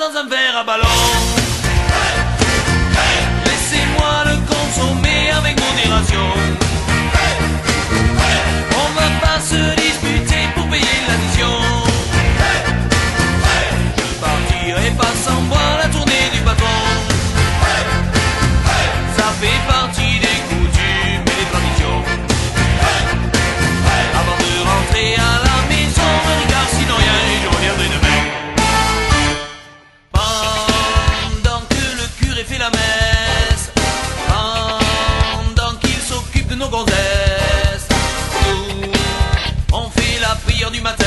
dans un verre à ballon. Laissez-moi le consommer avec modération. On va pas se disputer pour payer l'addition. Je partirai pas sans voir la tournée du patron. Ça fait partie des coutumes et des traditions. Avant de rentrer à la maison, regarde sinon rien et je reviendrai demain. Pendant que le curé fait la messe, pendant qu'il s'occupe de nos gonzesses, nous, on fait la prière du matin.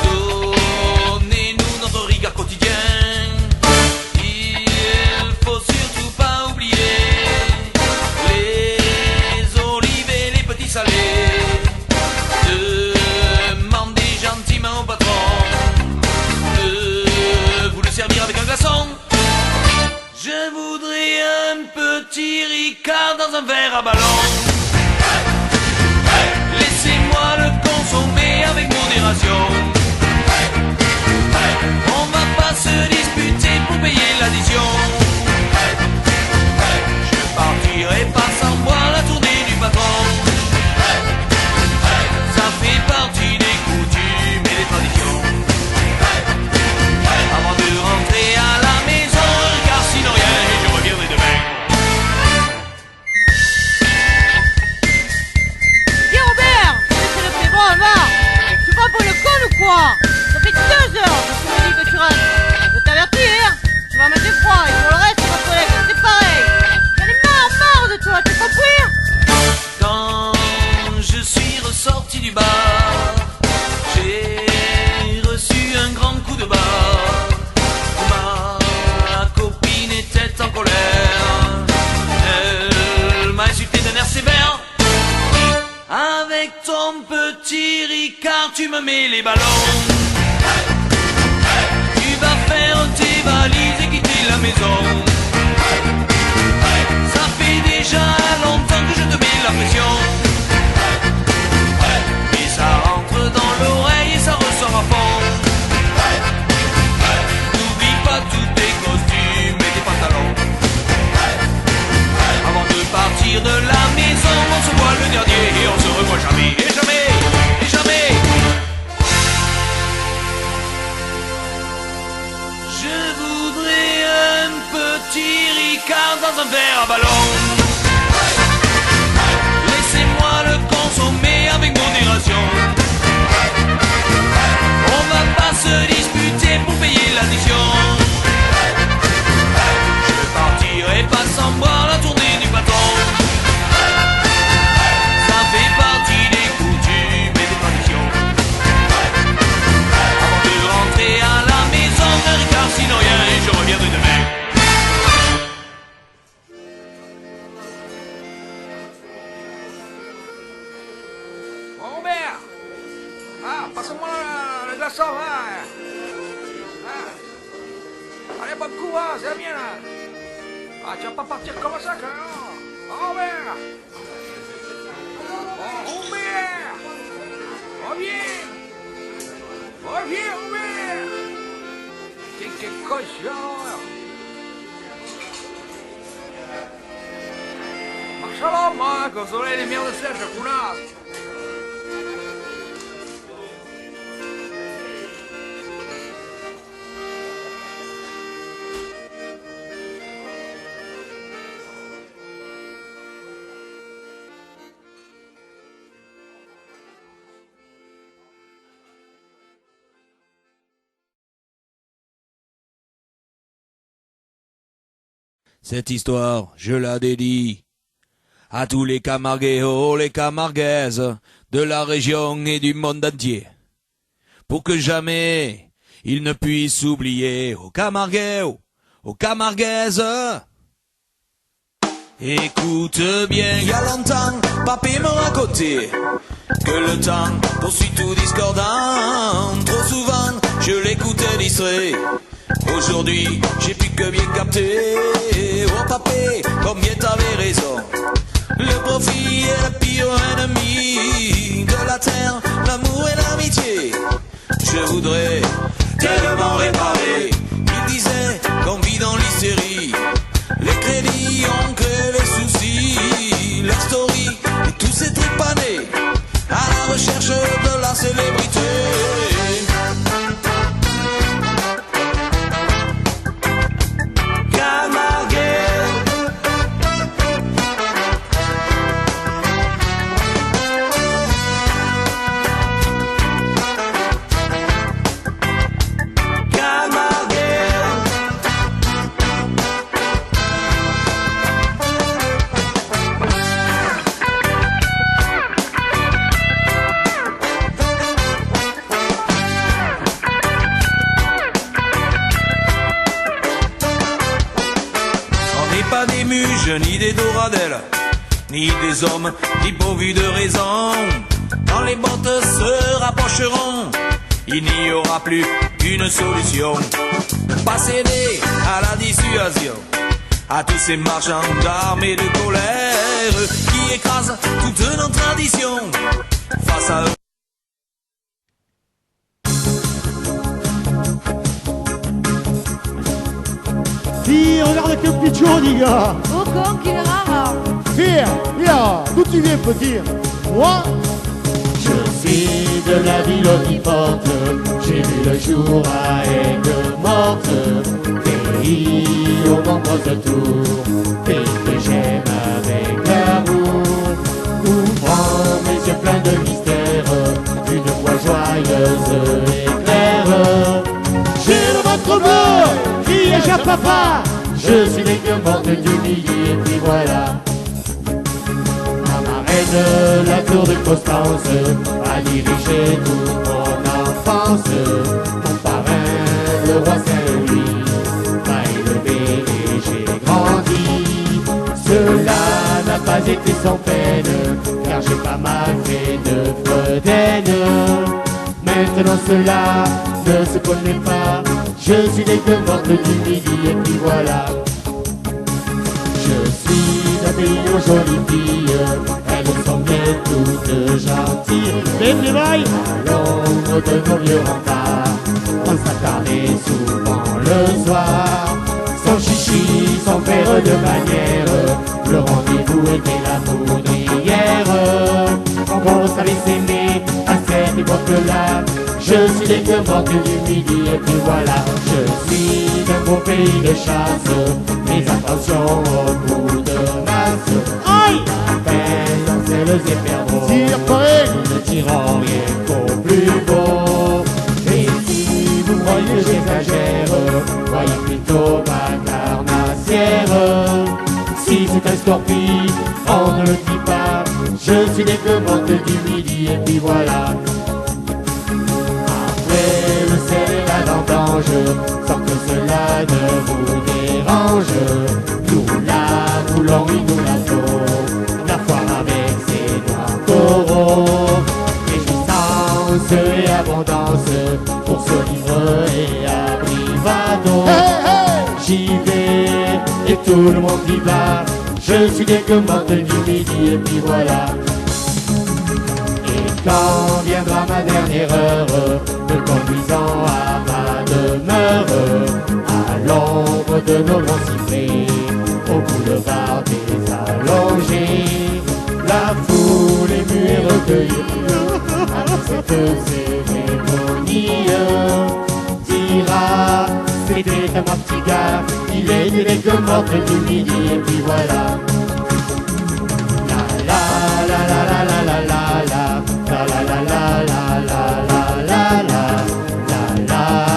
Donnez-nous notre rigueur quotidien. Il faut surtout pas oublier les olives et les petits salés. Demandez gentiment au patron de vous le servir avec un glaçon. Je voudrais un petit Ricard dans un verre à ballon. Laissez-moi le consommer avec modération. On va pas se disputer pour payer l'addition. Je partirai pas sans boire la tournée du patron. Ça fait partie des coutumes et des traditions. Avant de rentrer à la maison, car sinon rien et je reviendrai demain. Dis Robert, c'est le plus bon, va. Tu vas pour le con ou quoi? Ça fait 2 heures que tu me dis que tu rentres. Je t'avertis, tu vas mettre froid et pour le reste, ma collègue, c'est pareil. J'en ai marre de toi, t'as compris? Quand je suis ressorti du bar, j'ai reçu un grand coup de barre. Ma copine était en colère. Elle m'a insulté d'un air sévère. Avec ton petit Ricard, tu me mets les ballons. Tu vas faire tes valises et quitter la maison. Ça fait déjà longtemps que je te mets la pression. Et ça rentre dans l'oreille et ça ressort à fond. N'oublie pas tous tes costumes et tes pantalons. Avant de partir de la maison, on se voit le dernier et on se revoit jamais, et jamais, et jamais. Je voudrais un petit Ricard dans un verre à ballon. Laissez-moi le consommer avec modération. On va pas se disputer pour payer l'addition. Je partirai pas sans boire la tournée du patron. Ça fait partie des coutumes et des traditions. Avant de rentrer à la maison, un Ricard sinon rien et je reviendrai demain. Robert! Ah, passe-moi le glaçon, hein! Ah. Allez, bon courage, c'est la mienne, là! Ah, tu vas pas partir comme ça, quand même! Robert! Oh, Robert! Reviens! Reviens, Robert! Quel cochon! Marche à l'homme, hein, qu'on soleil les merdes sèches, counasse! Cette histoire, je la dédie à tous les Camargueos, les Camarguaises de la région et du monde entier, pour que jamais ils ne puissent oublier aux Camargueos, aux Camarguaises. Écoute bien, il y a longtemps, papé me racontait que le temps poursuit tout discordant. Trop souvent, je l'écoutais distrait. Aujourd'hui, j'ai plus que bien capté. Oh papé, combien t'avais raison. Le profit est le pire ennemi de la terre, l'amour et l'amitié. Je voudrais tellement réparer pas d'elle, ni des hommes, ni pourvus de raison. Quand les bottes se rapprocheront, il n'y aura plus qu'une solution. Pas céder à la dissuasion, à tous ces marchands d'armes et de colère qui écrasent toutes nos traditions. Face à eux. Si, regarde quel pichon, les gars. Oh, con qu'il est rare. Viens, viens, d'où tu viens, petit? Moi, je suis de la ville omniporte. J'ai vu le jour à Aigues-Mortes, pays aux nombreuses tours, pays que j'aime avec l'amour. Ouvrant mes yeux pleins de mystère, une voix joyeuse et claire. J'ai le ventre bleu, criais-je à papa. Je suis l'Aigues-Mortes du midi et puis voilà. Ma marraine, la tour de Constance, a dirigé toute mon enfance. Mon parrain, le roi Saint-Louis, m'a élevé et j'ai grandi. Cela n'a pas été sans peine, car j'ai pas mal fait de fredaine. Maintenant cela ne se connaît pas, je suis l'Aigues-Mortes du midi et puis voilà. Je suis d'un pays aux jolies filles, elles sont bien toutes gentilles. Mais à l'ombre de nos vieux remparts, on s'attardait souvent le soir. Sans chichi, sans faire de manière, le rendez-vous était la poudrière. On savait s'aimer à cette époque-là. Je suis l'Aigues-Mortes du midi et puis voilà. Je suis d'un beau pays de chasse, mais attention au coup de masse. Aïe! À peine lancez et perdreaux, nous ne tirons rien qu'au plus beau. Et si vous croyez que j'exagère, voyez plutôt ma carnassière. Si c'est un scorpion, on ne le dit pas. Je suis l'Aigues-Mortes du midi et puis voilà. Le sel et la vendange, sans que cela ne vous dérange. Nous la voulons, oui nous la faut, la foire avec ses noirs coraux. Réjouissance et abondance, pour ce livre et à Brivado. J'y vais et tout le monde y va, je suis l'Aigues-Mortes du midi et puis voilà. Quand viendra ma dernière heure, me conduisant à ma demeure, à l'ombre de nos grands cyprès, au boulevard des allongés, la foule émue et recueillie, à cette cérémonie, dira, c'était un petit gars, il est des Aigues-Mortes du midi et puis voilà. La la la la la la la la. La la la la la la la la la la la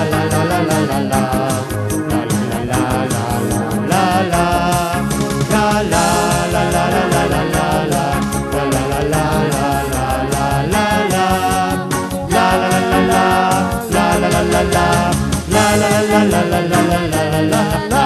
la la la la la la la la la